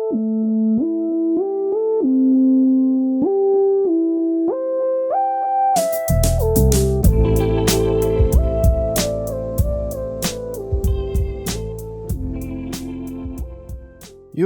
You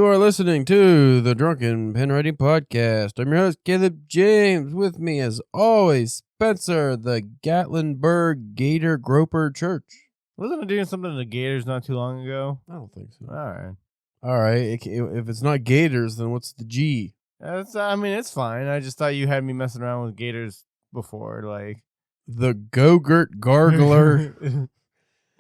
are listening to the Drunken Pen Writing Podcast. I'm your host, Caleb James. With me, as always, Spencer, the Gatlinburg Gator Groper Church. Wasn't I doing something to the Gators not too long ago? I don't think so. All right. If it's not Gators, then what's the G? It's fine. I just thought you had me messing around with Gators before. Like The Go-Gurt Gargler.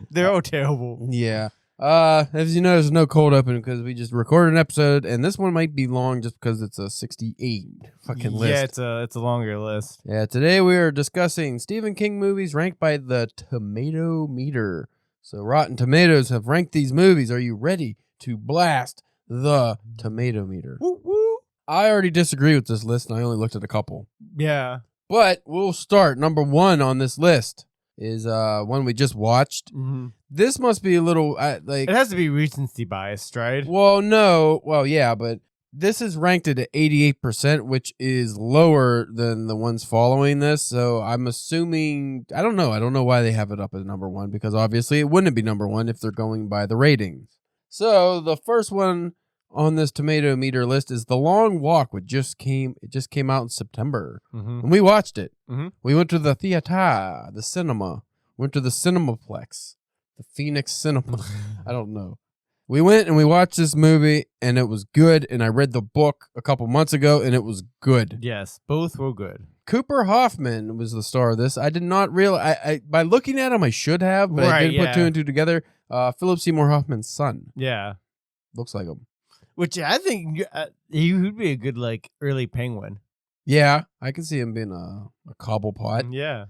They're all terrible. Yeah. As you know, there's no cold open because we just recorded an episode, and this one might be long just because it's a 68 fucking list. Yeah, it's a longer list. Yeah, today we are discussing Stephen King movies ranked by the Tomato Meter. So Rotten Tomatoes have ranked these movies. Are you ready to blast the Tomato Meter? Woo woo. I already disagree with this list, and I only looked at a couple. Yeah. But we'll start. Number one on this list is one we just watched. Mm-hmm. This must be a little it has to be recency biased, right? Well, no. Well, yeah, but this is ranked at 88%, which is lower than the ones following this. So I'm assuming, I don't know. I don't know why they have it up as number one, because obviously it wouldn't be number one if they're going by the ratings. So the first one on this Tomato Meter list is The Long Walk, which just came out in September. Mm-hmm. And we watched it. Mm-hmm. We went to the theater, the cinema. Went to the Cinemaplex. The Phoenix Cinema. I don't know. We went and we watched this movie, and it was good. And I read the book a couple months ago, and it was good. Yes, both were good. Cooper Hoffman was the star of this. I did not realize. I by looking at him, I should have, but I didn't put two and two together. Philip Seymour Hoffman's son. Yeah, looks like him. Which I think he would be a good early Penguin. Yeah, I can see him being a Cobblepot. Yeah.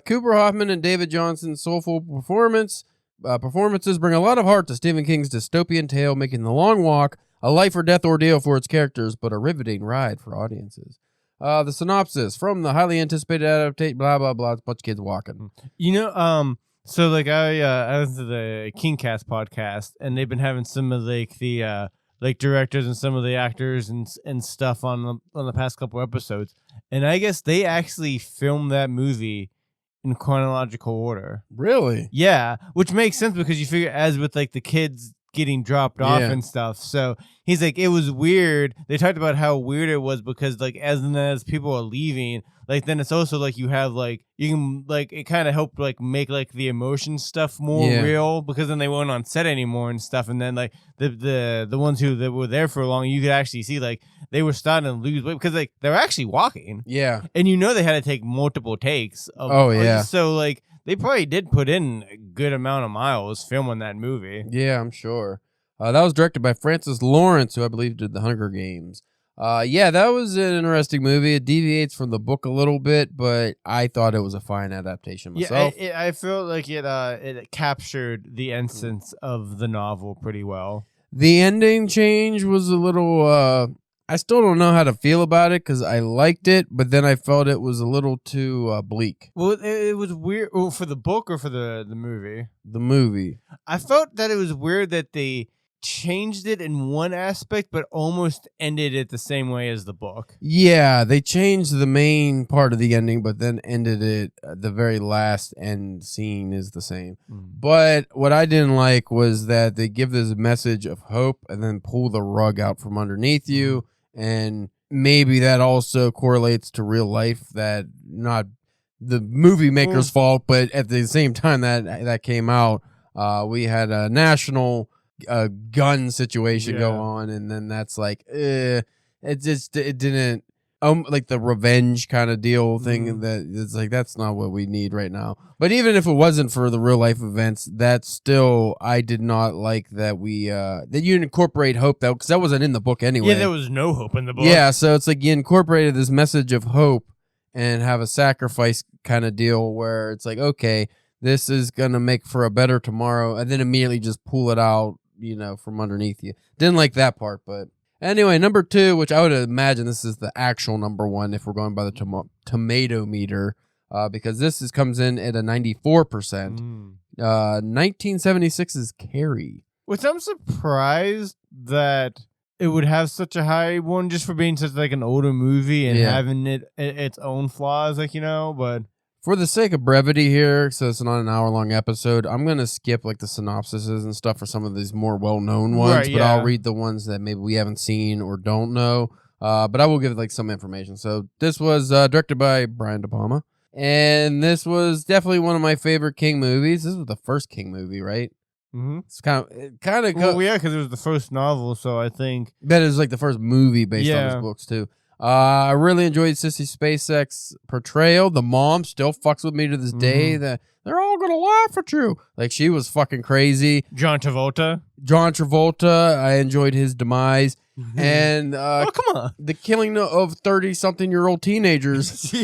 Cooper Hoffman and David Johnson's soulful performances bring a lot of heart to Stephen King's dystopian tale, making The Long Walk a life or death ordeal for its characters, but a riveting ride for audiences. The synopsis from the highly anticipated adaptation, blah, blah, blah, it's a bunch of kids walking. You know, so I was to the Kingcast podcast, and they've been having some of the directors and some of the actors and stuff on the past couple episodes, and I guess they actually filmed that movie in chronological order. Really? Yeah, which makes sense because you figure as with the kids getting dropped off and stuff. So he's like, it was weird. They talked about how weird it was because as people are leaving, then it's also you have you can it kind of helped make the emotion stuff more real, because then they weren't on set anymore and stuff, and then the ones that were there for long, you could actually see they were starting to lose weight because they were actually walking. Yeah, and they had to take multiple takes. So they probably did put in a good amount of miles filming that movie. Yeah, I'm sure. That was directed by Francis Lawrence, who I believe did The Hunger Games. That was an interesting movie. It deviates from the book a little bit, but I thought it was a fine adaptation myself. Yeah, I feel like it captured the essence of the novel pretty well. The ending change was a little... I still don't know how to feel about it because I liked it, but then I felt it was a little too bleak. Well, it was weird. Oh, for the book or for the movie? The movie. I felt that it was weird that they changed it in one aspect, but almost ended it the same way as the book. Yeah, they changed the main part of the ending, but then ended it. The very last end scene is the same. But what I didn't like was that they give this message of hope and then pull the rug out from underneath you. And maybe that also correlates to real life, that not the movie maker's fault, but at the same time that came out, we had a national gun situation go on, and then that's it didn't the revenge kind of deal thing, that it's that's not what we need right now. But even if it wasn't for the real life events, that's still, I did not like that we that you incorporate hope, though, because that wasn't in the book anyway. Yeah, there was no hope in the book. Yeah, so it's you incorporated this message of hope and have a sacrifice kind of deal where it's okay, this is gonna make for a better tomorrow, and then immediately just pull it out, from underneath you. Didn't like that part, but anyway, number two, which I would imagine this is the actual number one if we're going by the Tomato Meter, because this comes in at a 94%. 1976's Carrie. Which I'm surprised that it would have such a high one just for being such like an older movie and having its own flaws, like, but for the sake of brevity here, so it's not an hour-long episode, I'm going to skip like the synopsises and stuff for some of these more well-known ones, but I'll read the ones that maybe we haven't seen or don't know. But I will give like some information. So this was directed by Brian De Palma, and this was definitely one of my favorite King movies. This was the first King movie, right? Mm-hmm. It's kind of well, yeah, because it was the first novel, so I think that is like the first movie based on his books too. I really enjoyed Sissy Spacek's portrayal. The mom still fucks with me to this day. That they're all gonna laugh at you. Like, she was fucking crazy. John Travolta, I enjoyed his demise. And oh, come on, the killing of 30-something-year-old teenagers,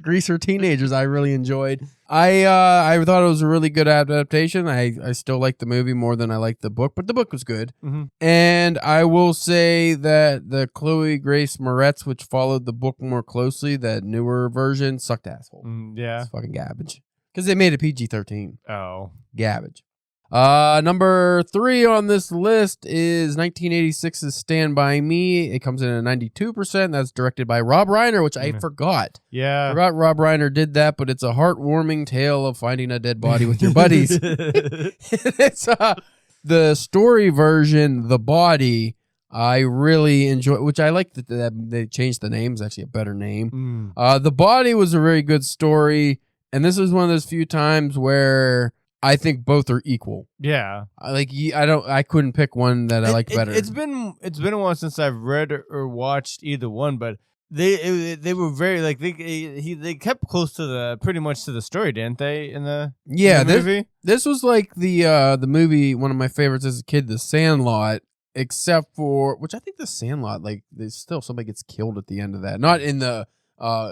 greaser teenagers, I really enjoyed. I thought it was a really good adaptation. I still like the movie more than I liked the book, but the book was good. And I will say that the Chloe Grace Moretz, which followed the book more closely, that newer version, sucked asshole. It's fucking garbage because they made it PG-13. Oh, garbage. Number 3 on this list is 1986's Stand By Me. It comes in at 92%. That's directed by Rob Reiner, which I forgot. Yeah. I forgot Rob Reiner did that, but it's a heartwarming tale of finding a dead body with your buddies. It's the story version, The Body, I really enjoy, which I like that they changed the name. It's actually a better name. The Body was a very good story, and this is one of those few times where I think both are equal. Yeah. I couldn't pick one that I liked better. It's been a while since I've read or watched either one, but they were very like they kept close to pretty much to the story, didn't they? In the movie. This was like the movie, one of my favorites as a kid, The Sandlot, except for which I think The Sandlot, like there's still somebody gets killed at the end of that. Not in the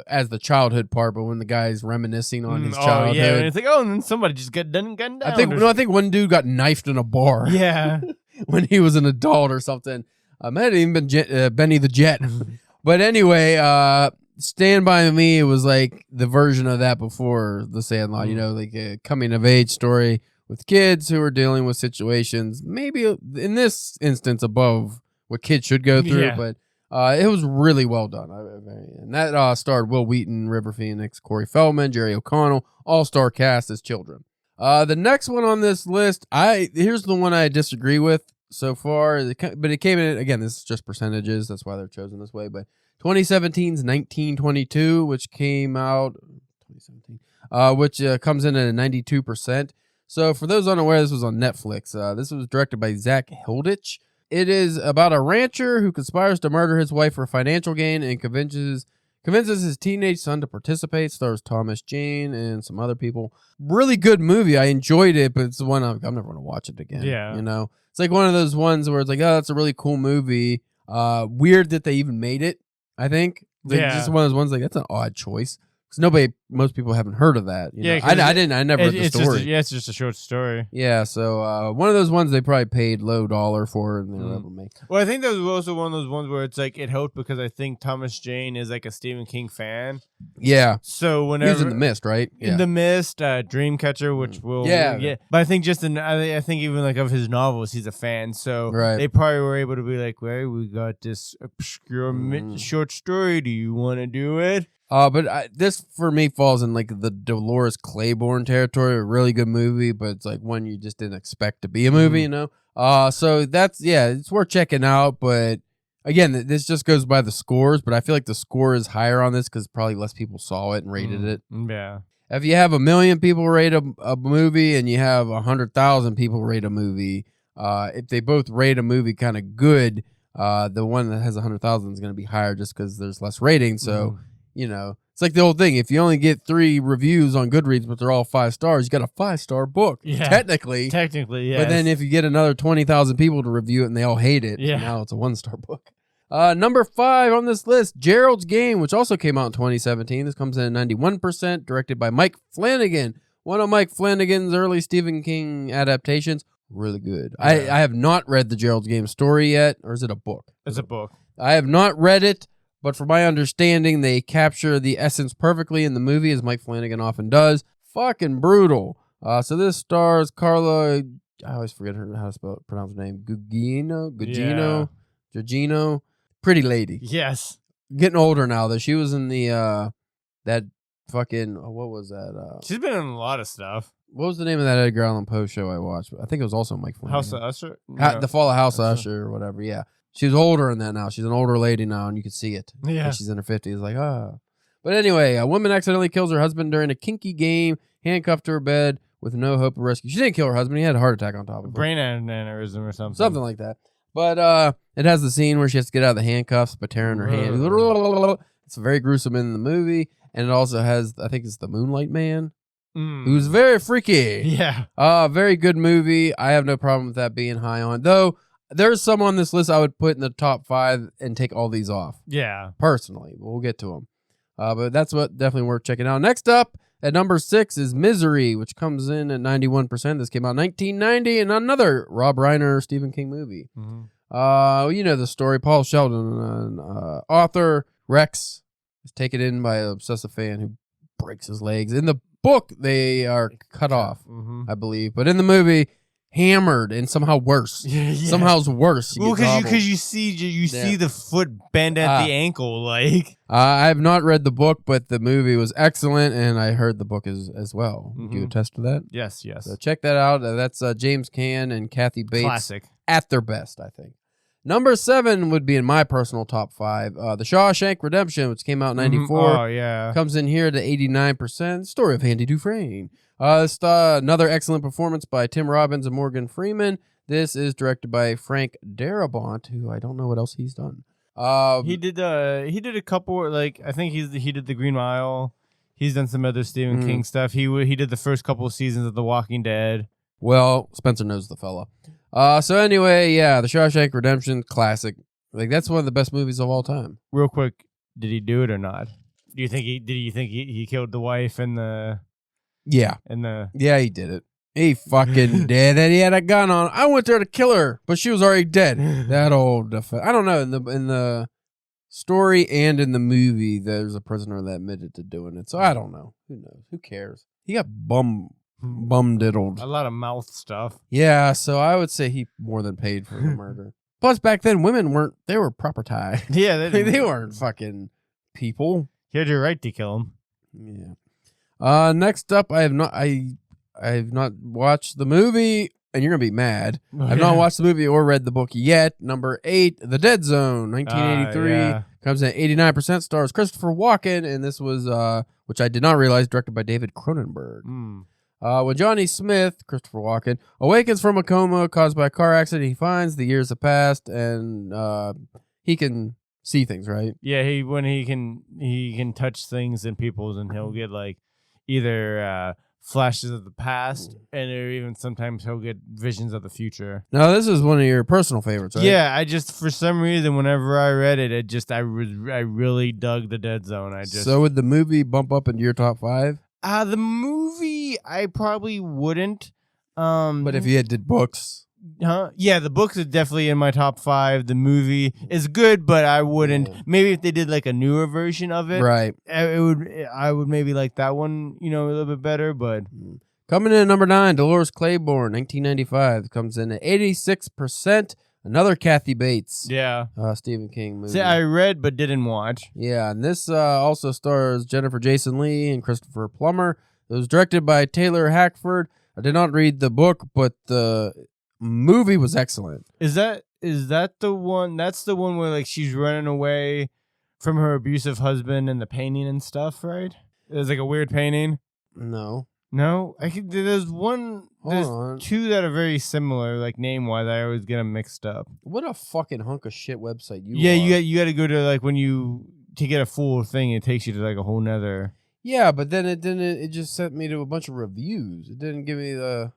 as the childhood part, but when the guy's reminiscing on his childhood. Yeah, and it's like, and then somebody just got gunned down. I think one dude got knifed in a bar. Yeah. When he was an adult or something. Might have even been Benny the Jet. But anyway, Stand By Me was like the version of that before The Sandlot, like a coming of age story with kids who are dealing with situations, maybe in this instance above what kids should go through, but it was really well done. And that starred Will Wheaton, River Phoenix, Corey Feldman, Jerry O'Connell, all-star cast as children. The next one on this list, here's the one I disagree with so far, but it came in, again, this is just percentages, that's why they're chosen this way, but 2017's 1922, which came out, 2017, which comes in at a 92%. So for those unaware, this was on Netflix. This was directed by Zach Hilditch. It is about a rancher who conspires to murder his wife for financial gain and convinces his teenage son to participate. Stars Thomas Jane and some other people. Really good movie. I enjoyed it, but it's the one I'm never going to watch it again. Yeah. It's like one of those ones where it's like, oh, that's a really cool movie. Weird that they even made it, I think. It's just one of those ones like, that's an odd choice. Because most people haven't heard of that. I never heard the story. It's just a short story. Yeah, so one of those ones they probably paid low dollar for and they were able to make. Well, I think that was also one of those ones where it's like it helped because I think Thomas Jane is like a Stephen King fan. Yeah. So whenever he was in The Mist, right? In The Mist, Dreamcatcher, which will but I think I think even like of his novels, he's a fan. So they probably were able to be like, well, we got this obscure short story. Do you want to do it? But this for me falls in like the Dolores Claiborne territory. A really good movie, but it's like one you just didn't expect to be a movie, So that's it's worth checking out. But again, this just goes by the scores. But I feel like the score is higher on this because probably less people saw it and rated it. Yeah. If you have 1 million people rate a movie and you have 100,000 people rate a movie, if they both rate a movie kind of good, the one that has 100,000 is going to be higher just because there's less rating. So. It's like the old thing. If you only get 3 reviews on Goodreads, but they're all 5 stars, you got a 5-star book. Yeah. Technically, yeah. But then if you get another 20,000 people to review it and they all hate it, now it's a 1-star book. Number 5 on this list, Gerald's Game, which also came out in 2017. This comes in at 91%, directed by Mike Flanagan. One of Mike Flanagan's early Stephen King adaptations. Really good. Yeah. I have not read the Gerald's Game story yet, or is it a book? It's a book. I have not read it. But from my understanding, they capture the essence perfectly in the movie, as Mike Flanagan often does. Fucking brutal. So this stars Carla, I always forget how to pronounce her name, Gugino? Georgino, pretty lady. Yes. Getting older now, though. She was in the, that fucking, what was that? She's been in a lot of stuff. What was the name of that Edgar Allan Poe show I watched? I think it was also Mike Flanagan. House of Usher? No. The Fall of House of Usher or whatever, yeah. She's older than that now. She's an older lady now, and you can see it. Yeah. And she's in her 50s, like, ah. But anyway, a woman accidentally kills her husband during a kinky game, handcuffed to her bed with no hope of rescue. She didn't kill her husband. He had a heart attack on top of her. Brain aneurysm or something. Something like that. But it has the scene where she has to get out of the handcuffs by tearing her hand. It's very gruesome in the movie. And it also has, I think it's the Moonlight Man, who's very freaky. Yeah. Very good movie. I have no problem with that being high on. Though, there's some on this list I would put in the top 5 and take all these off. Yeah. Personally. We'll get to them. But that's what definitely worth checking out. Next up, at number 6 is Misery, which comes in at 91%. This came out in 1990, and another Rob Reiner Stephen King movie. You know the story. Paul Sheldon, author Rex, is taken in by an obsessive fan who breaks his legs. In the book, they are cut off, I believe. But in the movie, hammered and somehow worse. Somehow it's worse. Well, because you see the foot bend at the ankle, like. I have not read the book, but the movie was excellent, and I heard the book as well. Do you attest to that? Yes. So check that out. That's James Caan and Kathy Bates. Classic. At their best, I think. Number 7 would be in my personal top 5. The Shawshank Redemption, which came out in 94. Oh, yeah. Comes in here to 89%. Story of Andy Dufresne. It's another excellent performance by Tim Robbins and Morgan Freeman. This is directed by Frank Darabont, who I don't know what else he's done. He did a couple, like, I think he did The Green Mile. He's done some other Stephen King stuff. He did the first couple of seasons of The Walking Dead. Well, Spencer knows the fella. So anyway, yeah, The Shawshank Redemption, classic. Like, that's one of the best movies of all time. Real quick, did he do it or not? Do you think he killed the wife and the? Yeah. Yeah, he did it. He fucking did it. He had a gun on. I went there to kill her, but she was already dead. That old. I don't know. In the story and in the movie, there's a prisoner that admitted to doing it. So I don't know. Who knows? Who cares? He got bum-diddled. A lot of mouth stuff. Yeah, so I would say he more than paid for the murder. Plus, back then, women weren't. They were proper tie. Yeah, they weren't fucking people. You had your right to kill him. Yeah. Next up, I have not watched the movie, and you're gonna be mad. I've not watched the movie or read the book yet. Number 8, The Dead Zone, 1983, comes in at 89%. Stars Christopher Walken, and this was, which I did not realize, directed by David Cronenberg. When Johnny Smith, Christopher Walken, awakens from a coma caused by a car accident, he finds the years have passed, and he can see things, right? Yeah, he can touch things in people's, and he'll get like either flashes of the past, and or even sometimes he'll get visions of the future. Now, this is one of your personal favorites, right? Yeah, I just for some reason whenever I read it, I really dug The Dead Zone. So would the movie bump up into your top 5? The movie I probably wouldn't. But if you did books. Yeah, the books are definitely in my top 5. The movie is good, but I wouldn't. Yeah. Maybe if they did like a newer version of it, right? I would maybe like that one, a little bit better. But coming in at number 9, Dolores Claiborne, 1995, comes in at 86%. Another Kathy Bates. Yeah. Stephen King movie. See, I read but didn't watch. Yeah, and this also stars Jennifer Jason Leigh and Christopher Plummer. It was directed by Taylor Hackford. I did not read the book, but the movie was excellent. Is that the one? That's the one where like she's running away from her abusive husband and the painting and stuff, right? There's like a weird painting. No, there's one. There's two that are very similar, like name wise. I always get them mixed up. What a fucking hunk of shit website you. Yeah, you got to go to like to get a full thing. It takes you to like a whole nother. Yeah, but then it didn't. It just sent me to a bunch of reviews. It didn't give me the.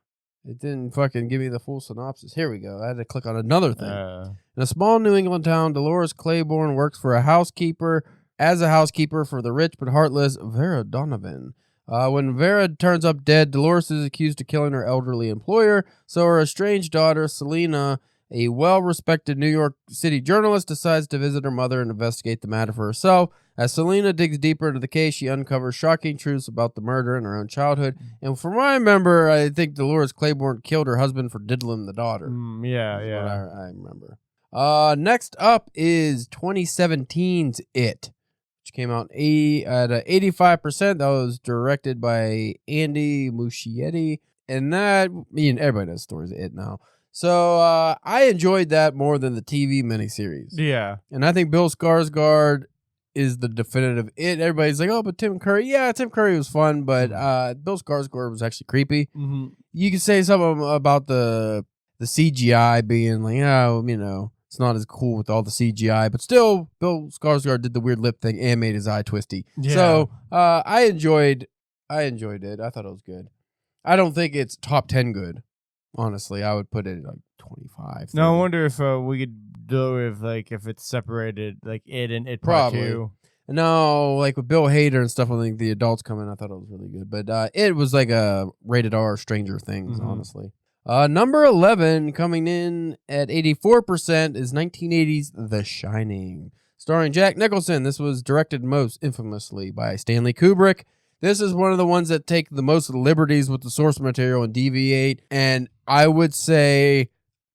It didn't fucking give me the full synopsis. Here we go. I had to click on another thing. In a small New England town, Dolores Claiborne works as a housekeeper for the rich but heartless Vera Donovan. When Vera turns up dead, Dolores is accused of killing her elderly employer, so her estranged daughter, Selena, a well-respected New York City journalist, decides to visit her mother and investigate the matter for herself. As Selena digs deeper into the case, she uncovers shocking truths about the murder in her own childhood. And from what I remember, I think Dolores Claiborne killed her husband for diddling the daughter. Yeah. I remember. Next up is 2017's It, which came out at 85%. That was directed by Andy Muschietti. And that, everybody knows stories of It now. So I enjoyed that more than the TV miniseries. Yeah. And I think Bill Skarsgård is the definitive It. Everybody's like, oh, but Tim Curry. Yeah, Tim Curry was fun, but Bill Skarsgård was actually creepy. Mm-hmm. You can say something about the CGI being like, oh, it's not as cool with all the CGI, but still, Bill Skarsgård did the weird lip thing and made his eye twisty. Yeah. So I enjoyed it. I thought it was good. I don't think it's top 10 good. Honestly, I would put it at like 25. 30. No, I wonder if we could do it if it's separated, like It and It Part 2. No, like with Bill Hader and stuff, I think the adults come in. I thought it was really good. But It was like a rated R Stranger Things, honestly. Number 11, coming in at 84%, is 1980's The Shining, starring Jack Nicholson. This was directed most infamously by Stanley Kubrick. This is one of the ones that take the most liberties with the source material and deviate, and I would say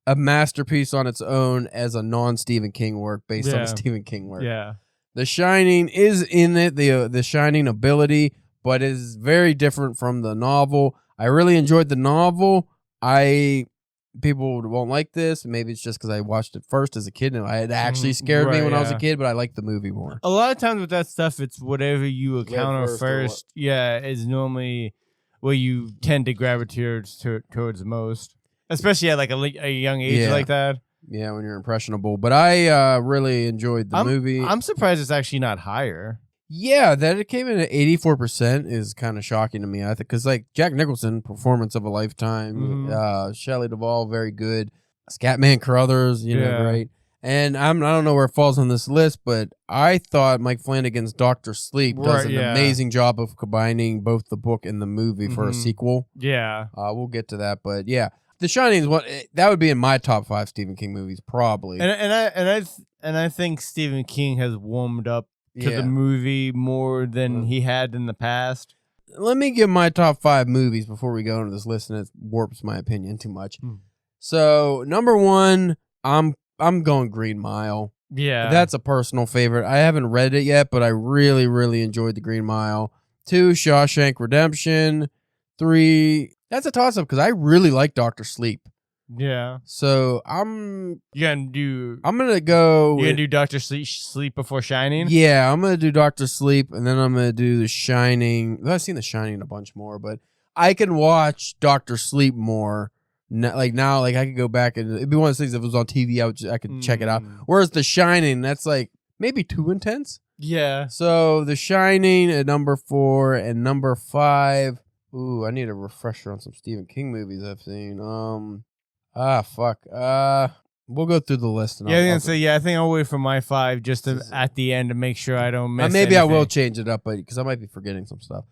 a masterpiece on its own as a non-Stephen King work based on a Stephen King work. Yeah. The Shining is in it, the Shining ability, but it is very different from the novel. I really enjoyed the novel. People won't like this. Maybe it's just because I watched it first as a kid and it actually scared me when I was a kid, but I liked the movie more. A lot of times with that stuff, it's whatever you encounter first. Is normally what you tend to gravitate towards the most, especially at like a young age like that. Yeah, when you're impressionable. But I really enjoyed the movie. I'm surprised it's actually not higher. Yeah, that it came in at 84% is kind of shocking to me. I think because like Jack Nicholson, performance of a lifetime. Shelley Duvall, very good. Scatman Crothers, great. And I don't know where it falls on this list, but I thought Mike Flanagan's Dr. Sleep does an amazing job of combining both the book and the movie for a sequel. Yeah, we'll get to that, but yeah, The Shining is one that would be in my top 5 Stephen King movies probably. And I think Stephen King has warmed up to the movie more than he had in the past. Let me give my top 5 movies before we go into this list, and it warps my opinion too much. So number 1, I'm going Green Mile. Yeah, that's a personal favorite. I haven't read it yet, but I really, really enjoyed the Green Mile. 2, Shawshank Redemption. 3, that's a toss up because I really like Dr. Sleep. Yeah. So I'm gonna do Dr. Sleep before Shining? Yeah, I'm gonna do Dr. Sleep and then I'm gonna do The Shining. I've seen The Shining a bunch more, but I can watch Dr. Sleep more. Now I could go back and it'd be one of those things if it was on TV, I could check it out. Whereas The Shining, that's like maybe too intense. Yeah. So The Shining at number 4 and number 5. Ooh, I need a refresher on some Stephen King movies I've seen. Fuck. We'll go through the list. And I think I'll wait for my 5 just at the end to make sure I don't miss maybe anything. I will change it up, because I might be forgetting some stuff.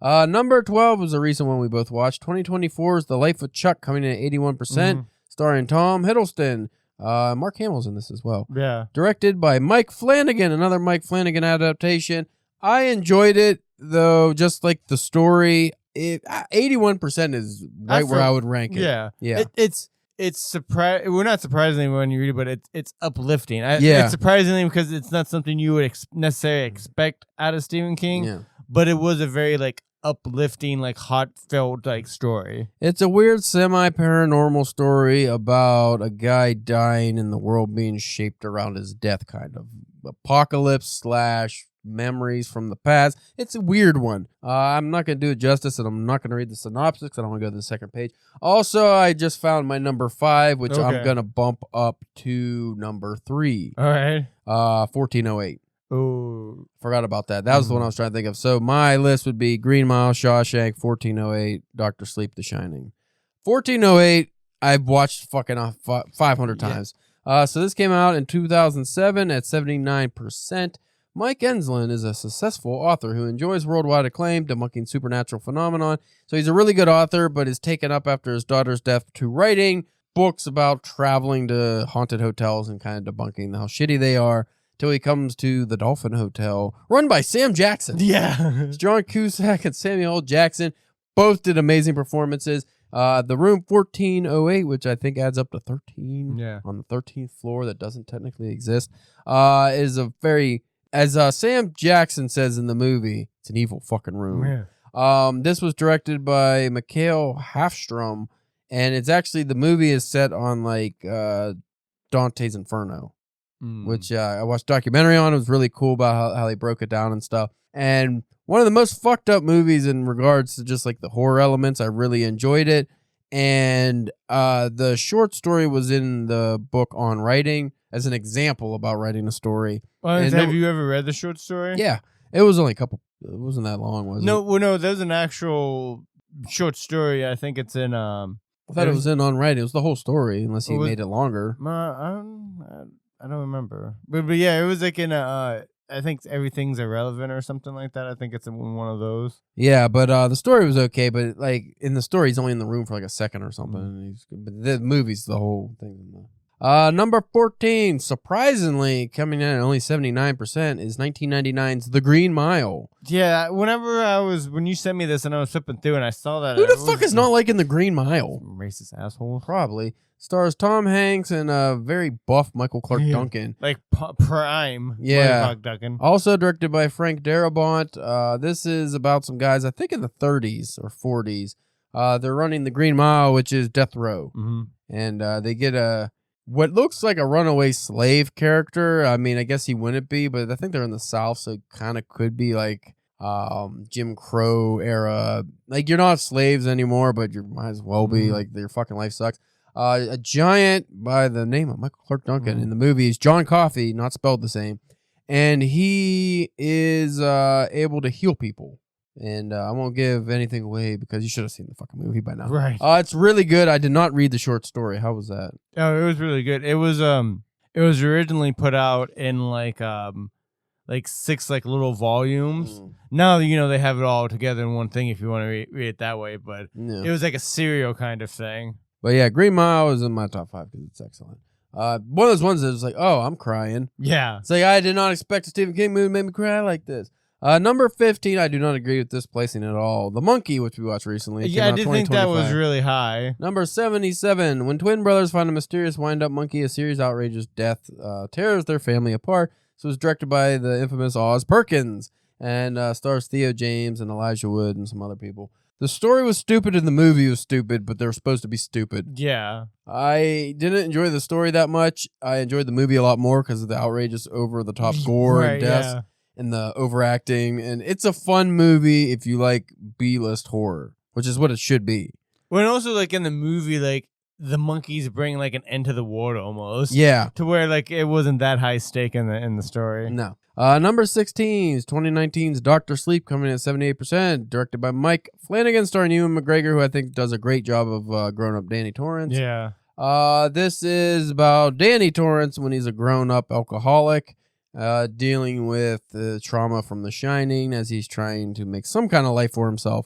Number 12 was a recent one we both watched. 2024 is The Life of Chuck, coming in at 81%, starring Tom Hiddleston. Mark Hamill's in this as well. Yeah. Directed by Mike Flanagan, another Mike Flanagan adaptation. I enjoyed it, though, just like the story. 81% is right where I would rank it. Yeah. Yeah. It's surprising. We're not surprising when you read it, but it's uplifting. It's surprisingly because it's not something you would necessarily expect out of Stephen King. Yeah. But it was a very uplifting, heartfelt story. It's a weird semi-paranormal story about a guy dying and the world being shaped around his death, kind of apocalypse / memories from the past. It's a weird one. I'm not going to do it justice, and I'm not going to read the synopsis because I don't want to go to the second page. Also, I just found my number 5, which I'm going to bump up to number 3. All right. 1408. Oh, forgot about that. That was the one I was trying to think of. So my list would be Green Mile, Shawshank, 1408, Dr. Sleep, The Shining. 1408, I've watched fucking 500 times. So this came out in 2007 at 79%. Mike Enslin is a successful author who enjoys worldwide acclaim, debunking supernatural phenomenon. So he's a really good author, but is taken up after his daughter's death to writing books about traveling to haunted hotels and kind of debunking how shitty they are, till he comes to the Dolphin Hotel, run by Sam Jackson. Yeah. John Cusack and Samuel L. Jackson both did amazing performances. The room 1408, which I think adds up to 13 Yeah. on the 13th floor that doesn't technically exist, is a very, as Sam Jackson says in the movie, it's an evil fucking room. Yeah. This was directed by Mikhail Hafstrom, and it's actually, the movie is set on like Dante's Inferno, which I watched a documentary on. It was really cool about how they broke it down and stuff. And one of the most fucked up movies in regards to just like the horror elements. I really enjoyed it. And the short story was in the book on writing as an example about writing a story. Have you ever read the short story? Yeah. It was only a couple. It wasn't that long, was it? No, well, no, there's an actual short story. I think it's in. I thought it was in on writing. It was the whole story, unless he made it longer. I don't remember. But yeah, it was like in a. I think Everything's Irrelevant or something like that. I think it's in one of those. Yeah, but the story was okay. But like in the story, he's only in the room for like a second or something. But the movie's the whole thing. Number 14, surprisingly coming in at only 79%, is 1999's The Green Mile. Yeah, when you sent me this and I was flipping through and I saw that. Who the fuck is not liking The Green Mile? Racist asshole. Probably. Stars Tom Hanks and a very buff Michael Clark Duncan. Like prime. Yeah. Clark Duncan. Also directed by Frank Darabont. This is about some guys, I think in the 30s or 40s. They're running The Green Mile, which is death row. Mm-hmm. And they get what looks like a runaway slave character. I mean, I guess he wouldn't be, but I think they're in the South, so it kind of could be like Jim Crow era. Like, you're not slaves anymore, but you might as well be. Like, your fucking life sucks. A giant by the name of Michael Clark Duncan in the movie is John Coffey, not spelled the same, and he is able to heal people. And I won't give anything away because you should have seen the fucking movie by now. Right. It's really good. I did not read the short story. How was that? Oh, it was really good. It was originally put out in like 6 like little volumes. Now they have it all together in one thing if you want to read it that way. But it was like a serial kind of thing. But yeah, Green Mile is in my top 5 because it's excellent. One of those ones that's like, oh, I'm crying. Yeah. It's like, I did not expect a Stephen King movie to make me cry like this. Number 15, I do not agree with this placing at all. The Monkey, which we watched recently. Yeah, I did think that was really high. Number 77, when twin brothers find a mysterious wind-up monkey, a series of outrageous death tears their family apart. So it was directed by the infamous Oz Perkins and stars Theo James and Elijah Wood and some other people. The story was stupid and the movie was stupid, but they were supposed to be stupid. Yeah. I didn't enjoy the story that much. I enjoyed the movie a lot more because of the outrageous over-the-top gore and deaths. Yeah. And the overacting, and it's a fun movie if you like B-list horror, which is what it should be. Well, and also like in the movie, like the monkeys bring like an end to the world almost. Yeah, to where like it wasn't that high stake in the story. No. Number 16 is 2019's Dr. Sleep, coming in at 78%, directed by Mike Flanagan, starring Ewan McGregor, who I think does a great job of grown-up Danny Torrance. Yeah. This is about Danny Torrance when he's a grown-up alcoholic. Dealing with the trauma from The Shining as he's trying to make some kind of life for himself.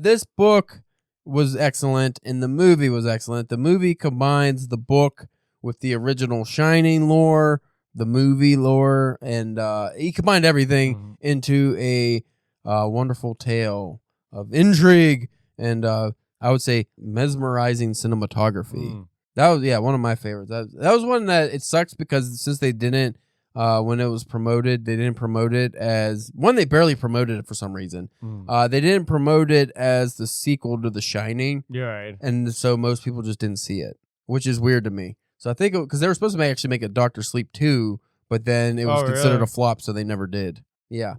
This book was excellent and the movie was excellent. The movie combines the book with the original Shining lore, the movie lore, and he combined everything into a wonderful tale of intrigue and I would say mesmerizing cinematography. That was one of my favorites. That was one that it sucks because since they didn't when it was promoted, they didn't promote it as they barely promoted it for some reason. They didn't promote it as the sequel to The Shining. You're right. And so most people just didn't see it, which is weird to me. So I think because they were supposed to actually make a Dr. Sleep 2, but then it was considered a flop, so they never did. Yeah.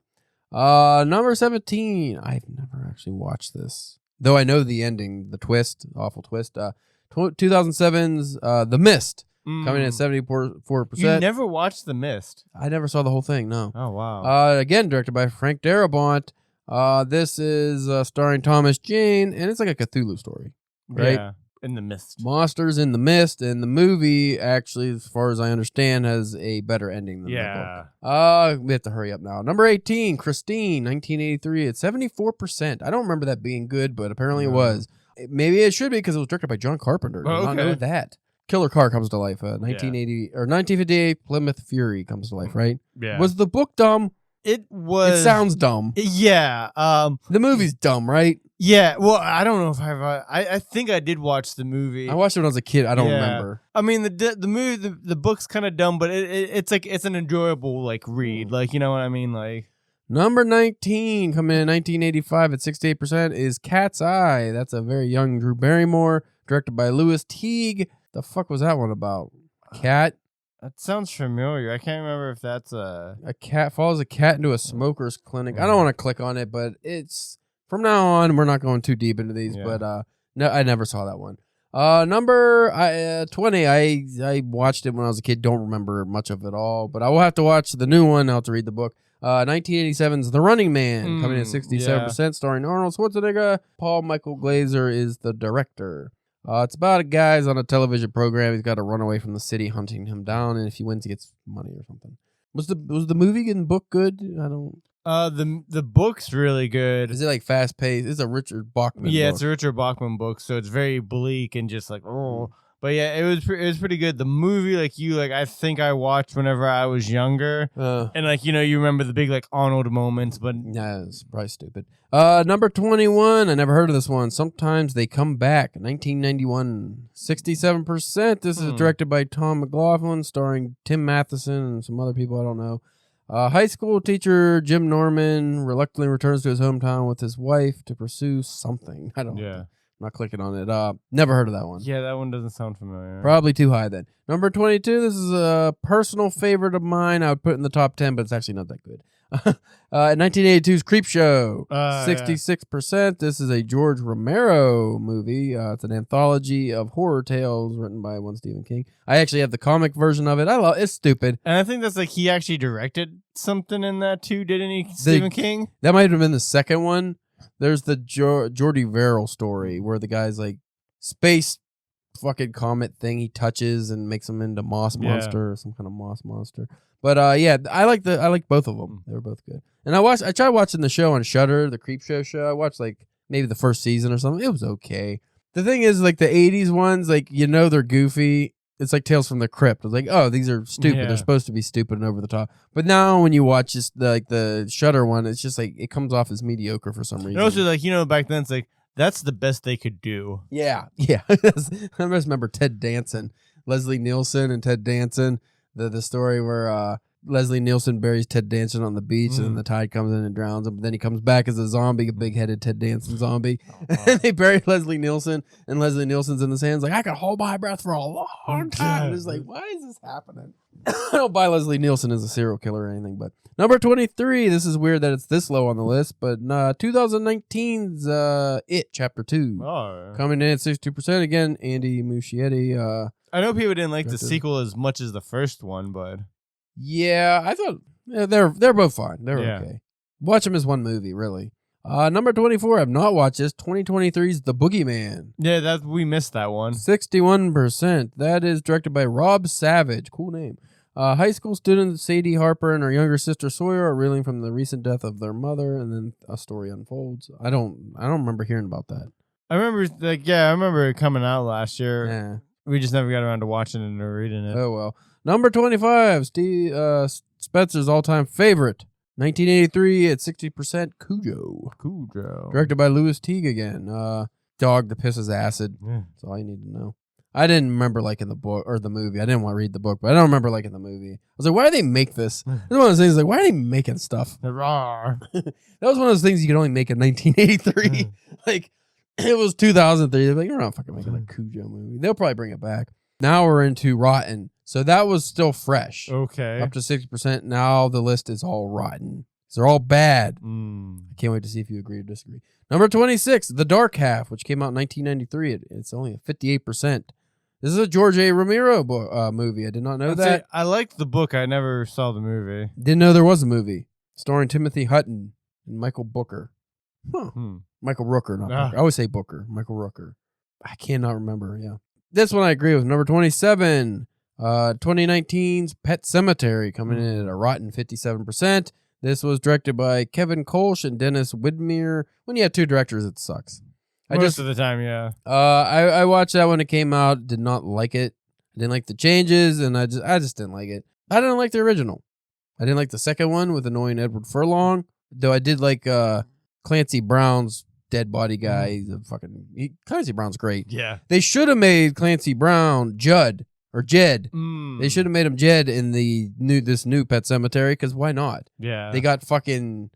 Number 17. I've never actually watched this, though I know the ending, the twist, awful twist. 2007's The Mist. Coming in at 74%. You never watched The Mist? I never saw the whole thing, no. Oh, wow. Again, directed by Frank Darabont. This is starring Thomas Jane, and it's like a Cthulhu story, right? Yeah, in the mist. Monsters in the Mist, and the movie, actually, as far as I understand, has a better ending than the book. We have to hurry up now. Number 18, Christine, 1983 at 74%. I don't remember that being good, but apparently it was. Maybe it should be because it was directed by John Carpenter. I did not know that. Killer Car comes to life. 1958 Plymouth Fury comes to life, right? Yeah. Was the book dumb? It was. It sounds dumb. Yeah. The movie's dumb, right? Yeah, well, I don't know if I think I did watch the movie. I watched it when I was a kid. I don't remember. I mean, the movie, the book's kind of dumb, but it's like it's an enjoyable like read. Like, you know what I mean? Like number 19 coming in 1985 at 68% is Cat's Eye. That's a very young Drew Barrymore, directed by Louis Teague. The fuck was that one about? Cat? That sounds familiar. I can't remember if that's a cat follows a cat into a smoker's clinic. I don't want to click on it, but it's from now on. We're not going too deep into these, but no, I never saw that one. Number 20. I watched it when I was a kid. Don't remember much of it all, but I will have to watch the new one. I'll have to read the book. 1987's The Running Man, coming in at 67%, starring Arnold Schwarzenegger. Paul Michael Glazer is the director. It's about a guy's on a television program. He's got to run away from the city, hunting him down, and if he wins, he gets money or something. Was the movie and book good? I don't. The book's really good. Is it like fast paced? It's a Richard Bachman. Yeah, book. It's a Richard Bachman book, so it's very bleak and just like oh. But yeah, it was pretty good. The movie, I think I watched whenever I was younger, and you remember the big like Arnold moments, but yeah, it's probably stupid. Number 21, I never heard of this one. Sometimes They Come Back, 1991, 67%. This is directed by Tom McLaughlin, starring Tim Matheson and some other people I don't know. High school teacher Jim Norman reluctantly returns to his hometown with his wife to pursue something. I don't know. I'm not clicking on it. Never heard of that one. Yeah, that one doesn't sound familiar. Probably too high then. Number 22, this is a personal favorite of mine. I would put it in the top 10, but it's actually not that good. 1982's Creepshow, 66%. This is a George Romero movie. It's an anthology of horror tales written by one Stephen King. I actually have the comic version of it. It's stupid. And I think that's like he actually directed something in that too, didn't he? Stephen King? That might have been the second one. There's the Jordy Verrill story where the guy's like space fucking comet thing he touches and makes him into moss monster or some kind of moss monster. But I like both of them. They were both good. And I tried watching the show on Shudder, the Creepshow show. I watched like maybe the first season or something. It was okay. The thing is, like the 80s ones, like they're goofy. It's like Tales from the Crypt. It's like, oh, these are stupid. Yeah. They're supposed to be stupid and over the top. But now when you watch just the Shudder one, it's just like it comes off as mediocre for some reason. And also, like back then, it's like that's the best they could do. Yeah. I just remember Ted Danson, Leslie Nielsen, and Ted Danson. The story where Leslie Nielsen buries Ted Danson on the beach, and then the tide comes in and drowns him. But then he comes back as a zombie, a big-headed Ted Danson zombie. And they bury Leslie Nielsen, and Leslie Nielsen's in the sands like, I could hold my breath for a long time. And it's like, why is this happening? I don't buy Leslie Nielsen as a serial killer or anything. But number 23, this is weird that it's this low on the list, but 2019's It Chapter 2. Coming in at 62%. Again, Andy Muschietti. I know people didn't like the sequel as much as the first one, but yeah, I thought they're both fine. They're okay. Watch them as one movie, really. Number 24, I've not watched this. 2023's The Boogeyman. Yeah, we missed that one. 61%. That is directed by Rob Savage. Cool name. High school students Sadie Harper and her younger sister Sawyer are reeling from the recent death of their mother, and then a story unfolds. I don't remember hearing about that. I remember it coming out last year. Yeah. We just never got around to watching it or reading it. Oh, well. Number 25, Steve Spencer's all-time favorite. 1983 at 60%, Cujo. Directed by Louis Teague again. Dog that pisses acid. That's all you need to know. I didn't remember liking the book or the movie. I didn't want to read the book, but I don't remember liking the movie. I was like, why do they make this? This is one of those things like, why are they making stuff? That was one of those things you could only make in 1983. Like, it was 2003. They're like, you're not fucking making a Cujo movie. They'll probably bring it back. Now we're into Rotten. So that was still fresh. Okay. Up to 60%. Now the list is all rotten. So they're all bad. I can't wait to see if you agree or disagree. Number 26, The Dark Half, which came out in 1993. It's only at 58%. This is a George A. Romero movie. I did not know that. I liked the book. I never saw the movie. Didn't know there was a movie. Starring Timothy Hutton and Michael Booker. Michael Rooker, not Booker. I always say Booker. Michael Rooker. I cannot remember. Yeah. This one I agree with. Number 27, 2019's Pet Sematary, coming in at a rotten 57%. This was directed by Kevin Kolsch and Dennis Widmer. When you have two directors, it sucks. Most of the time, yeah. I watched that when it came out. Did not like it. I didn't like the changes, and I just didn't like it. I didn't like the original. I didn't like the second one with annoying Edward Furlong, though I did like Clancy Brown's dead body guy. He's a Clancy Brown's great. Yeah. They should have made Clancy Brown Judd or Jed. They should have made him Jed in this new Pet Sematary, because why not? Yeah. They got fucking,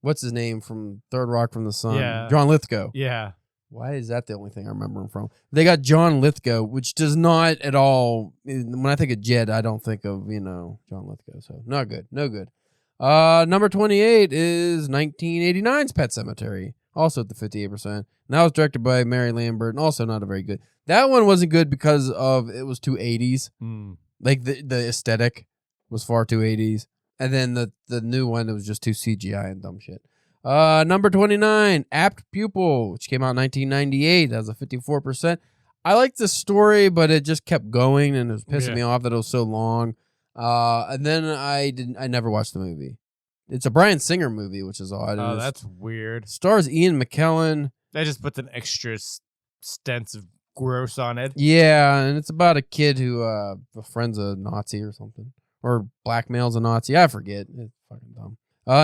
what's his name from Third Rock from the Sun? Yeah. John Lithgow. Yeah. Why is that the only thing I remember him from? They got John Lithgow, which does not at all. When I think of Jed, I don't think of, John Lithgow. So not good. No good. Number 28 is 1989's Pet Sematary, also at the 58%. And that was directed by Mary Lambert, and also not a very good. That one wasn't good because of it was too 80s. Like the aesthetic was far too 80s. And then the new one, it was just too CGI and dumb shit. Number 29, Apt Pupil, which came out in 1998. That was a 54%. I liked the story, but it just kept going, and it was pissing me off that it was so long. And then I never watched the movie. It's a Bryan Singer movie, which is odd. Oh, that's weird. Stars Ian McKellen. That just puts an extra stance of gross on it. Yeah, and it's about a kid who befriends a Nazi or something. Or blackmails a Nazi. I forget. It's fucking dumb.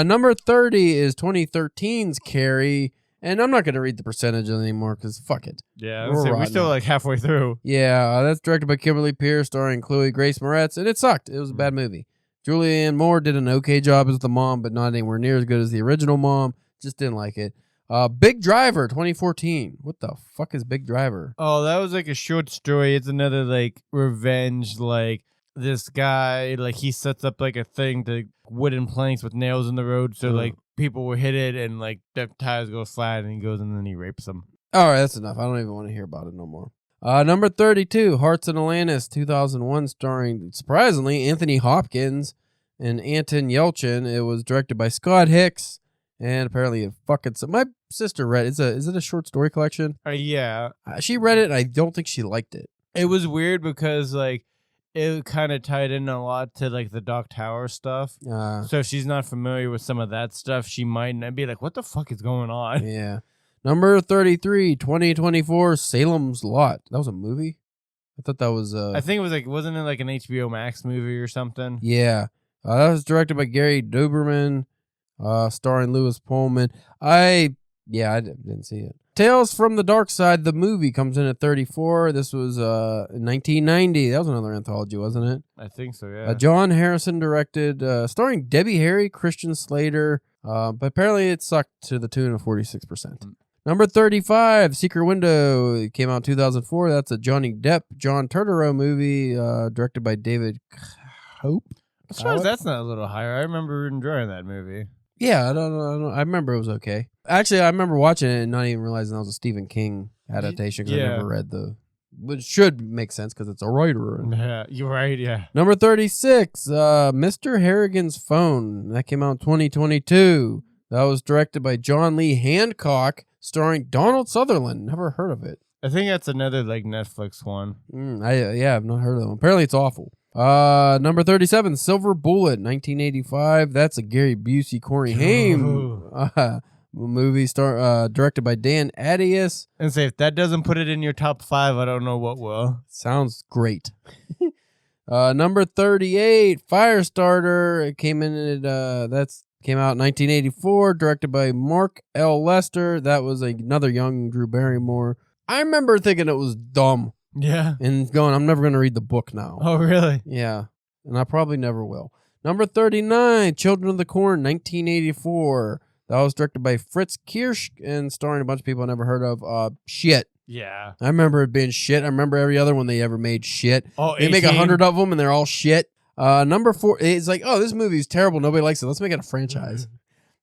Number 30 is 2013's Carrie, and I'm not going to read the percentage anymore because fuck it. Yeah, we're still like halfway through. Yeah, that's directed by Kimberly Pierce, starring Chloe Grace Moretz, and it sucked. It was a bad movie. Julianne Moore did an okay job as the mom, but not anywhere near as good as the original mom. Just didn't like it. Big Driver, 2014. What the fuck is Big Driver? Oh, that was like a short story. It's another like revenge, like this guy, like he sets up like a thing to wooden planks with nails in the road, so like people will hit it and like their tires go flat, and he goes and then he rapes them. All right, that's enough. I don't even want to hear about it no more. Number 32, Hearts in Atlantis, 2001, starring, surprisingly, Anthony Hopkins and Anton Yelchin. It was directed by Scott Hicks, and apparently my sister read it. Is it a short story collection? Yeah. She read it, and I don't think she liked it. It was weird because like it kind of tied in a lot to like the Doc Tower stuff. So if she's not familiar with some of that stuff, she might not be like, what the fuck is going on? Yeah. Number 33, 2024, Salem's Lot. That was a movie? I thought that was... I think it was like, wasn't it like an HBO Max movie or something? Yeah. That was directed by Gary Doberman, starring Lewis Pullman. I didn't see it. Tales from the Dark Side, the movie, comes in at 34. This was 1990. That was another anthology, wasn't it? I think so, yeah. John Harrison directed, starring Debbie Harry, Christian Slater, but apparently it sucked to the tune of 46%. Number 35, Secret Window. It came out in 2004. That's a Johnny Depp, John Turturro movie, directed by David Hope. As far as that's not a little higher, I remember enjoying that movie. Yeah, I don't know. I remember it was okay. Actually, I remember watching it and not even realizing that was a Stephen King adaptation because I never read which should make sense because it's a writer. Yeah, you're right, yeah. Number 36, Mr. Harrigan's Phone. That came out in 2022. That was directed by John Lee Hancock, starring Donald Sutherland. Never heard of it. I think that's another like Netflix one. I've not heard of that one. Apparently it's awful. Number 37, Silver Bullet, 1985. That's a Gary Busey, Corey Haim movie directed by Dan Attias. And say if that doesn't put it in your top 5, I don't know what will. Sounds great. Number 38, Firestarter. It came in at came out in 1984, directed by Mark L. Lester. That was another young Drew Barrymore. I remember thinking it was dumb. Yeah. And going, I'm never going to read the book now. Oh, really? Yeah. And I probably never will. Number 39, Children of the Corn, 1984. That was directed by Fritz Kirsch and starring a bunch of people I never heard of. Shit. Yeah. I remember it being shit. I remember every other one they ever made shit. Oh, they make 100 of them and they're all shit. Number 4, it's like, oh, this movie is terrible. Nobody likes it. Let's make it a franchise.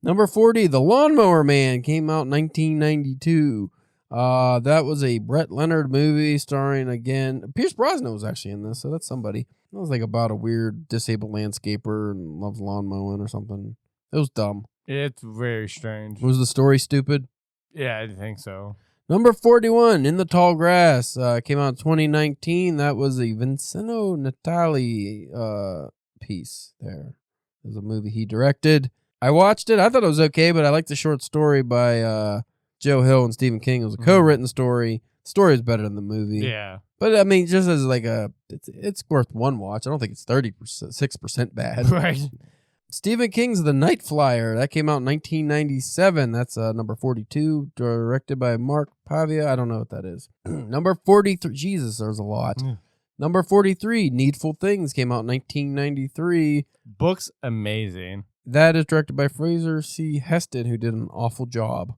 Number 40, The Lawnmower Man, came out in 1992. That was a Brett Leonard movie starring, again, Pierce Brosnan was actually in this, so that's somebody. It was like about a weird disabled landscaper and loves lawn mowing or something. It was dumb. It's very strange. Was the story stupid? Yeah, I think so. Number 41, In the Tall Grass, came out in 2019. That was a Vincenzo Natali piece there. It was a movie he directed. I watched it. I thought it was okay, but I liked the short story by Joe Hill and Stephen King. It was a co-written story. The story is better than the movie. Yeah. But I mean, just as like it's worth one watch. I don't think it's 36% bad. Right. Stephen King's The Night Flyer. That came out in 1997. That's number 42, directed by Mark Pavia. I don't know what that is. Number 43. Jesus, there's a lot. Number 43, Needful Things, came out in 1993. Book's amazing. That is directed by Fraser C. Heston, who did an awful job.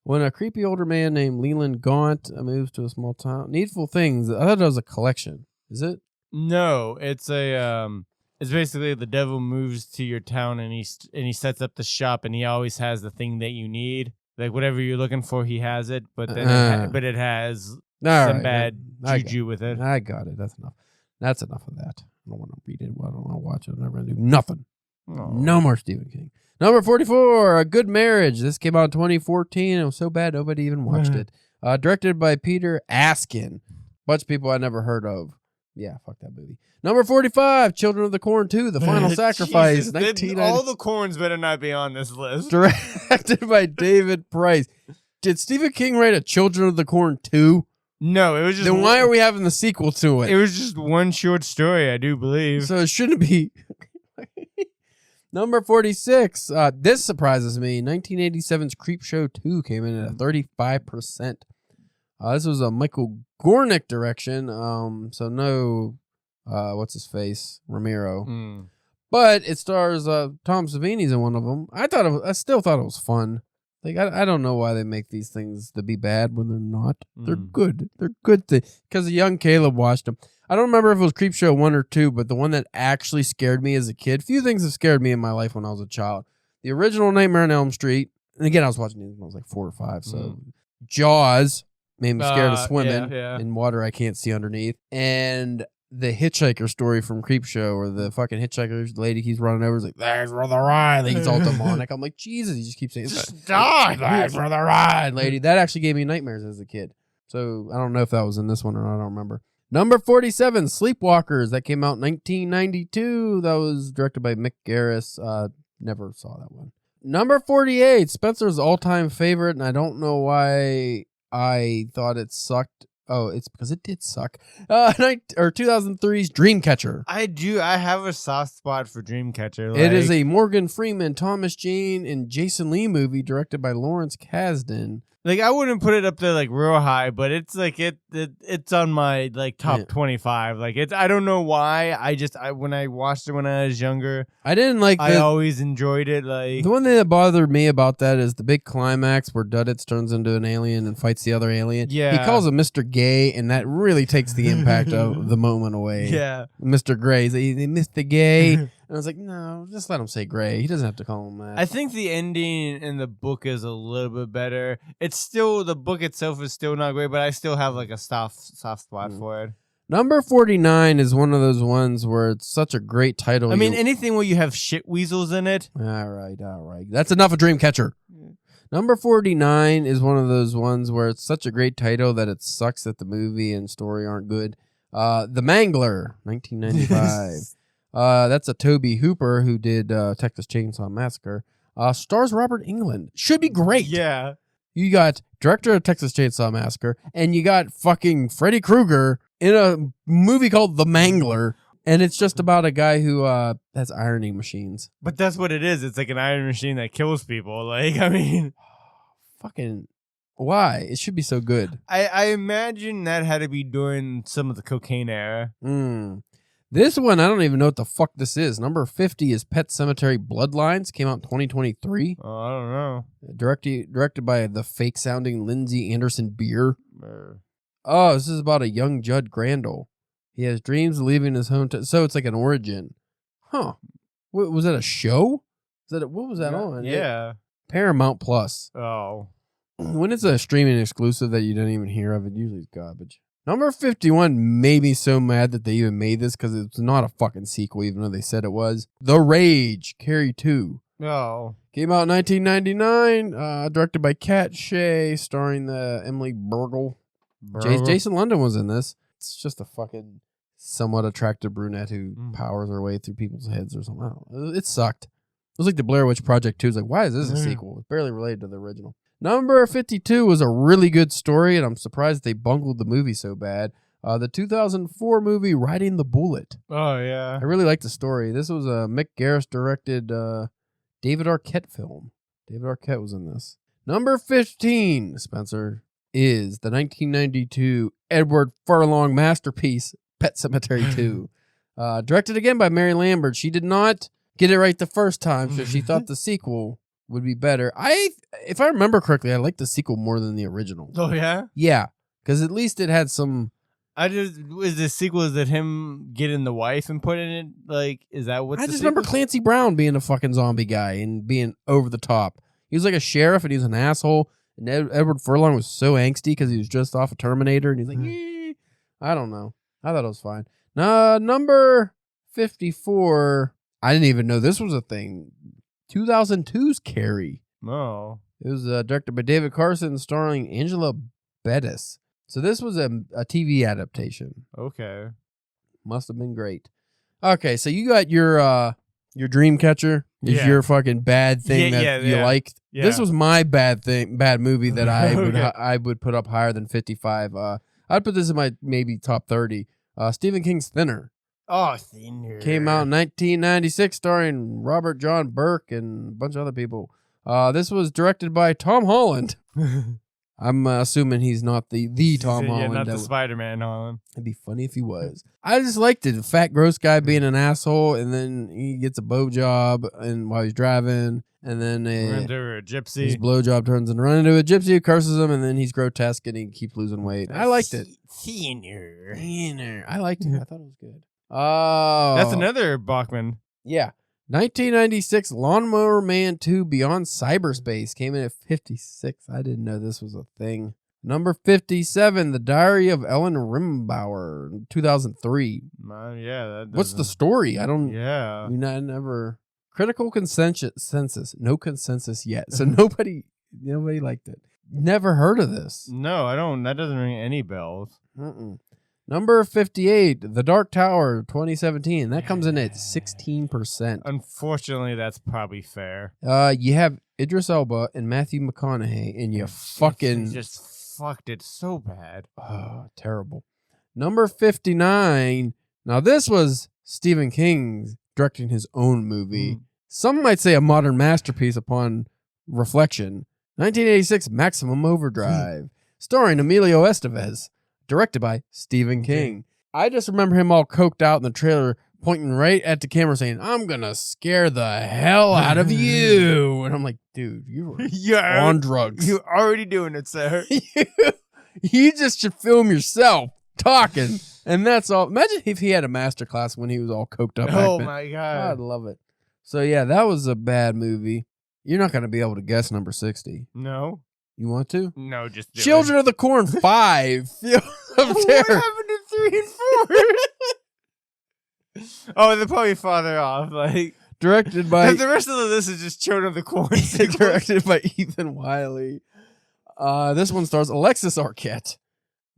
When a creepy older man named Leland Gaunt moves to a small town. Needful Things, I thought it was a collection. Is it? No, it's it's basically the devil moves to your town and he sets up the shop and he always has the thing that you need. Like whatever you're looking for, he has it, but then it has some bad juju with it. I got it. That's enough. That's enough of that. I don't want to read it. I don't want to watch it. I'm never going to do nothing. Oh. No more Stephen King. Number 44, A Good Marriage. This came out in 2014. It was so bad nobody even watched it. Directed by Peter Askin. Bunch of people I never heard of. Yeah, fuck that movie. Number 45, Children of the Corn 2, The Final Sacrifice. All the corns better not be on this list. Directed by David Price. Did Stephen King write a Children of the Corn 2? No, it was just... Then why are we having the sequel to it? It was just one short story, I do believe. So it shouldn't be... Number 46. This surprises me. 1987's Creepshow 2 came in at 35%. This was a Michael Gornick direction. So no... what's his face? Ramiro. But it stars Tom Savini's in one of them. I still thought it was fun. Like I don't know why they make these things to be bad when they're not. They're good. They're good things. Because the young Caleb watched them. I don't remember if it was Creepshow 1 or 2, but the one that actually scared me as a kid. Few things have scared me in my life when I was a child. The original Nightmare on Elm Street. And again, I was watching these when I was like 4 or 5. So Jaws made me scared of swimming in water I can't see underneath. And the hitchhiker story from Creepshow, where the fucking hitchhiker lady keeps running over, is like, "Thanks for the ride." Like, it's all demonic. I'm like, Jesus, he just keeps saying, "Just die, thanks for the ride, lady." That actually gave me nightmares as a kid. So I don't know if that was in this one or not. I don't remember. Number 47, Sleepwalkers. That came out in 1992. That was directed by Mick Garris. Never saw that one. Number 48, Spencer's all-time favorite, and I don't know why I thought it sucked. Oh, it's because it did suck. 2003's Dreamcatcher. I have a soft spot for Dreamcatcher. It is a Morgan Freeman, Thomas Jane, and Jason Lee movie directed by Lawrence Kasdan. Like, I wouldn't put it up there like real high, but it's like it's on my like top 25. Like, it's, I don't know why. When I watched it when I was younger, I didn't like. I always enjoyed it. Like, the one thing that bothered me about that is the big climax where Duddits turns into an alien and fights the other alien. Yeah, he calls him Mr. Gay, and that really takes the impact of the moment away. Yeah, Mr. Gray, Mr. Gay. And I was like, no, just let him say Gray. He doesn't have to call him that. I think the ending in the book is a little bit better. It's still, the book itself is still not great, but I still have like a soft spot for it. Number 49 is one of those ones where it's such a great title. I mean, anything where you have shit weasels in it. All right. That's enough of Dreamcatcher. Number 49 is one of those ones where it's such a great title that it sucks that the movie and story aren't good. The Mangler, 1995. That's a Toby Hooper who did Texas Chainsaw Massacre. Stars Robert Englund. Should be great. Yeah. You got director of Texas Chainsaw Massacre, and you got fucking Freddy Krueger in a movie called The Mangler, and it's just about a guy who has ironing machines. But that's what it is. It's like an iron machine that kills people. Like, I mean, fucking why? It should be so good. I imagine that had to be during some of the cocaine era. This one, I don't even know what the fuck this is. Number 50 is Pet Sematary Bloodlines. Came out in 2023. Oh, I don't know. Directed by the fake-sounding Lindsay Anderson Beer. Oh, this is about a young Judd Grandel. He has dreams of leaving his hometown. So it's like an origin. Huh. Was that a show? What was that on? Yeah. Paramount Plus. Oh. When it's a streaming exclusive that you don't even hear of, it usually is garbage. Number 51 made me so mad that they even made this because it's not a fucking sequel, even though they said it was. The Rage, Carrie 2. Oh. Came out in 1999, directed by Kat Shea, starring Emily Burgle. Jason London was in this. It's just a fucking somewhat attractive brunette who powers her way through people's heads or something. I don't know. It sucked. It was like the Blair Witch Project 2. It's like, why is this a sequel? It's barely related to the original. Number 52 was a really good story, and I'm surprised they bungled the movie so bad. The 2004 movie Riding the Bullet. Oh, yeah. I really like the story. This was a Mick Garris directed David Arquette film. David Arquette was in this. Number 15, Spencer, is the 1992 Edward Furlong masterpiece, Pet Sematary 2. Directed again by Mary Lambert. She did not get it right the first time, so she thought the sequel would be better. If I remember correctly, I like the sequel more than the original. Oh, yeah? Yeah, because at least it had some... is the sequel, is it him getting the wife and putting it, like, is that what I just remember Clancy Brown being a fucking zombie guy and being over the top. He was like a sheriff and he was an asshole. And Edward Furlong was so angsty because he was just off a Terminator and he's like, I don't know. I thought it was fine. Number 54, I didn't even know this was a thing. 2002's Carrie. Oh. It was directed by David Carson, starring Angela Bettis. So this was a TV adaptation. Okay. Must have been great. Okay, so you got your Dreamcatcher is your fucking bad thing you liked. Yeah. This was my bad movie that I would put up higher than 55. I'd put this in my maybe top 30. Stephen King's Thinner. Oh, Thinner. Came out in 1996, starring Robert John Burke and a bunch of other people. This was directed by Tom Holland. I'm assuming he's not the Tom Holland. Yeah, not the Spider-Man Holland. It'd be funny if he was. I just liked it. The fat, gross guy being an asshole, and then he gets a blowjob while he's driving, and then runs over a gypsy. His blowjob turns and runs into a gypsy who curses him, and then he's grotesque and he keeps losing weight. I liked it. Thinner. I liked it. I thought it was good. Oh. That's another Bachman. Yeah. 1996 Lawnmower Man 2 Beyond Cyberspace came in at 56. I didn't know this was a thing. Number 57, The Diary of Ellen Rimbauer, 2003. Yeah. What's the story? I don't. Yeah. Never. Critical consensus. No consensus yet. So nobody liked it. Never heard of this. No, I don't. That doesn't ring any bells. Number 58, The Dark Tower, 2017. That comes in at 16%. Unfortunately, that's probably fair. You have Idris Elba and Matthew McConaughey, and you fucking just fucked it so bad. Oh, terrible. Number 59. Now, this was Stephen King directing his own movie. Some might say a modern masterpiece upon reflection. 1986 Maximum Overdrive, starring Emilio Estevez. Directed by Stephen King. I just remember him all coked out in the trailer, pointing right at the camera saying, I'm going to scare the hell out of you. And I'm like, dude, you're on drugs. You're already doing it, sir. You just should film yourself talking. And that's all. Imagine if he had a masterclass when he was all coked up. Oh, my God. I'd love it. So, yeah, that was a bad movie. You're not going to be able to guess number 60. No. You want to? No, just do Children of the Corn 5. What happened to 3 and 4? Oh, they're probably farther off. Like directed by the rest of the list is just Children of the Corn. Directed by Ethan Wiley. This one stars Alexis Arquette.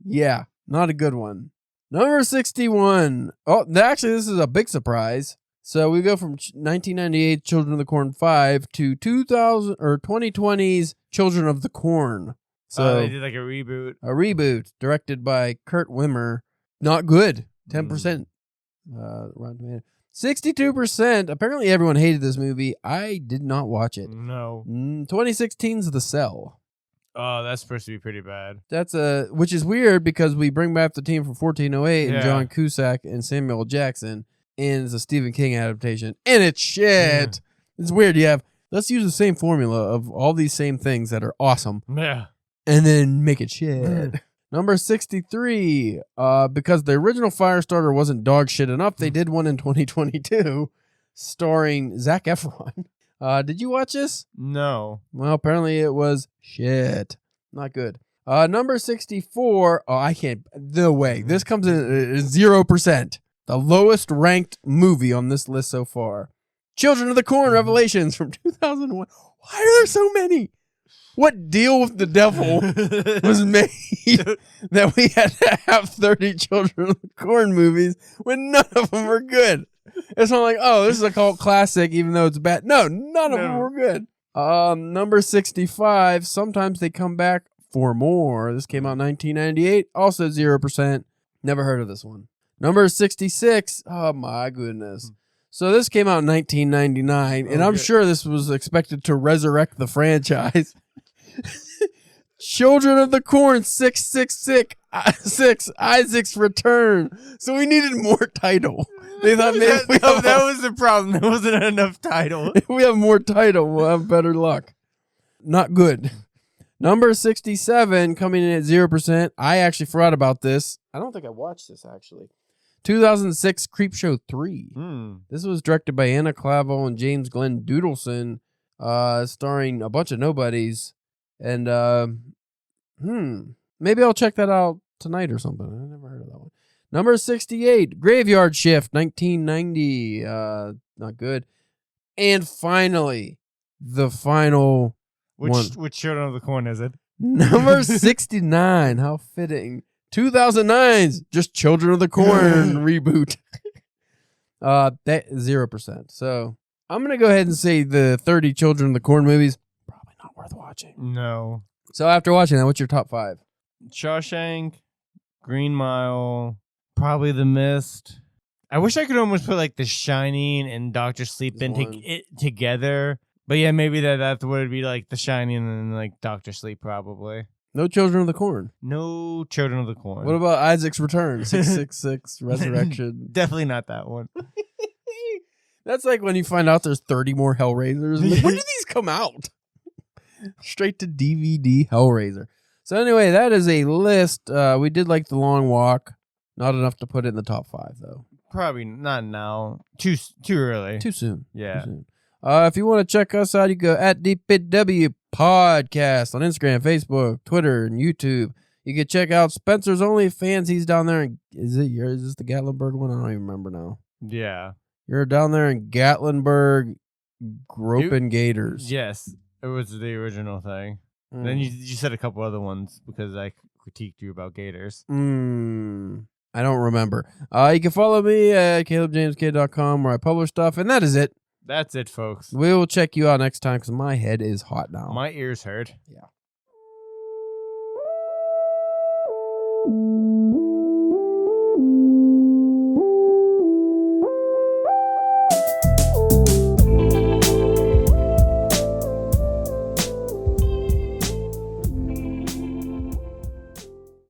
Yeah, not a good one. Number 61. Oh, actually, this is a big surprise. So we go from 1998 Children of the Corn 5 to 2020's Children of the Corn. So they did like a reboot. A reboot directed by Kurt Wimmer. Not good. 10%. 62%. Apparently everyone hated this movie. I did not watch it. No. 2016's The Cell. Oh, that's supposed to be pretty bad. Which is weird because we bring back the team from 1408 and Yeah. John Cusack and Samuel Jackson. And it's a Stephen King adaptation. And it's shit. It's weird. Let's use the same formula of all these same things that are awesome. Yeah. And then make it shit. Number 63. Because the original Firestarter wasn't dog shit enough, they did one in 2022 starring Zac Efron. Did you watch this? No. Well, apparently it was shit. Not good. Number 64. Oh, I can't. No way. This comes in at 0%. The lowest ranked movie on this list so far. Children of the Corn Revelations from 2001. Why are there so many? What deal with the devil was made that we had to have 30 Children of the Corn movies when none of them were good? It's not like, oh, this is a cult classic even though it's bad. No, none of them were good. Number 65. Sometimes they come back for more. This came out in 1998. Also 0%. Never heard of this one. Number 66. Oh, my goodness. So this came out in 1999, and I'm sure this was expected to resurrect the franchise. Children of the Corn 666, Isaac's Return. So we needed more title. They thought that was the problem. There wasn't enough title. If we have more title, we'll have better luck. Not good. Number 67, coming in at 0%. I actually forgot about this. I don't think I watched this, actually. 2006 Creepshow 3. This was directed by Anna Clavel and James Glenn Doodleson, starring a bunch of nobodies. And maybe I'll check that out tonight or something. I never heard of that one. Number 68, Graveyard Shift, 1990. Not good. And finally, the final one. Which Children of the Corn is it? Number 69. How fitting. 2009's just Children of the Corn reboot. That 0%. So I'm gonna go ahead and say the 30 Children of the Corn movies probably not worth watching. No. So after watching that, what's your top 5? Shawshank, Green Mile, probably The Mist. I wish I could almost put like The Shining and Doctor Sleep together. But yeah, maybe that would be like The Shining and like Doctor Sleep probably. No Children of the Corn. No Children of the Corn. What about Isaac's Return? 666 Resurrection. Definitely not that one. That's like when you find out there's 30 more Hellraisers. Like, when did these come out? Straight to DVD Hellraiser. So anyway, that is a list. We did like The Long Walk. Not enough to put it in the top 5, though. Probably not now. Too early. Too soon. Yeah. Too soon. If you want to check us out, you go at DPW Podcast on Instagram, Facebook, Twitter, and YouTube. You can check out Spencer's OnlyFans. He's down there. Is this the Gatlinburg one? I don't even remember now. Yeah. You're down there in Gatlinburg groping gators. Yes. It was the original thing. Then you said a couple other ones because I critiqued you about gators. I don't remember. You can follow me at CalebJamesK.com where I publish stuff, and that is it. That's it, folks. We will check you out next time because my head is hot now. My ears hurt. Yeah.